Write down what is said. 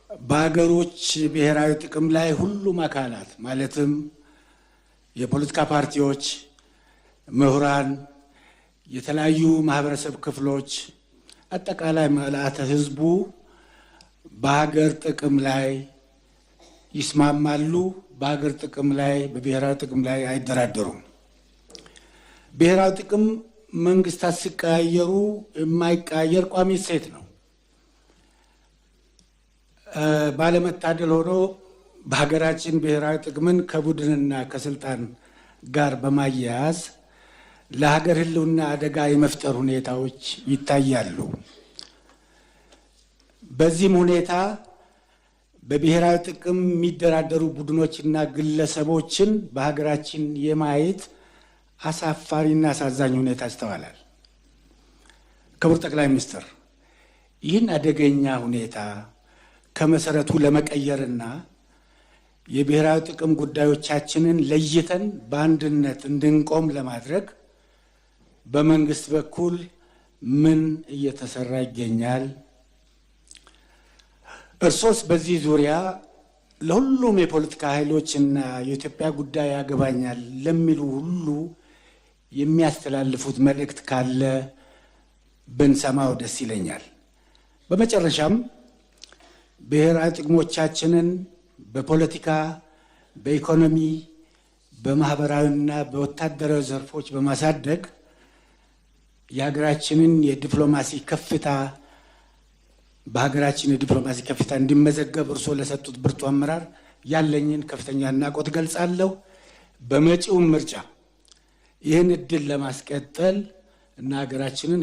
በሀገሮች ብሔራዊ ጥቅም ላይ ሁሉም አካላት ማለትም የፖለቲካ ፓርቲዎች፣ ምሁራን፣ የተለያዩ ማህበረሰብ ክፍሎች፣ አጠቃላይ ምልዓተ ህዝቡ በሀገር ጥቅም ላይ ይስማማሉ። በሀገር ጥቅም ላይ በብሔራዊ ጥቅም ላይ አይደራደሩም። ብሔራዊ ጥቅም መንግስታት ሲቀያየሩ የማይቀያየር ቋሚ እሴት ነው። ባለመታደል ሆኖ በሀገራችን ብሔራዊ ጥቅምን ከቡድንና ከስልጣን ጋር በማያያዝ ለሀገር ህልውና አደጋ የመፍጠር ሁኔታዎች ይታያሉ። በዚህም ሁኔታ በብሔራዊ ጥቅም የሚደራደሩ ቡድኖችና ግለሰቦችን በሀገራችን የማየት አሳፋሪና አሳዛኝ ሁኔታ ይስተዋላል። ክቡር ጠቅላይ ሚኒስትር፣ ይህን አደገኛ ሁኔታ ከመሰረቱ ለመቀየርና የብሔራዊ ጥቅም ጉዳዮቻችንን ለይተን በአንድነት እንድንቆም ለማድረግ በመንግስት በኩል ምን እየተሰራ ይገኛል? እርሶስ በዚህ ዙሪያ ለሁሉም የፖለቲካ ኃይሎችና የኢትዮጵያ ጉዳይ ያገባኛል ለሚሉ ሁሉ የሚያስተላልፉት መልእክት ካለ ብንሰማው ደስ ይለኛል። በመጨረሻም ብሔራዊ ጥቅሞቻችንን በፖለቲካ፣ በኢኮኖሚ፣ በማህበራዊና በወታደራዊ ዘርፎች በማሳደግ የሀገራችንን የዲፕሎማሲ ከፍታ በሀገራችን የዲፕሎማሲ ከፍታ እንዲመዘገብ እርስዎ ለሰጡት ብርቱ አመራር ያለኝን ከፍተኛ አድናቆት ገልጻለሁ። በመጪው ምርጫ ይህን እድል ለማስቀጠል እና ሀገራችንን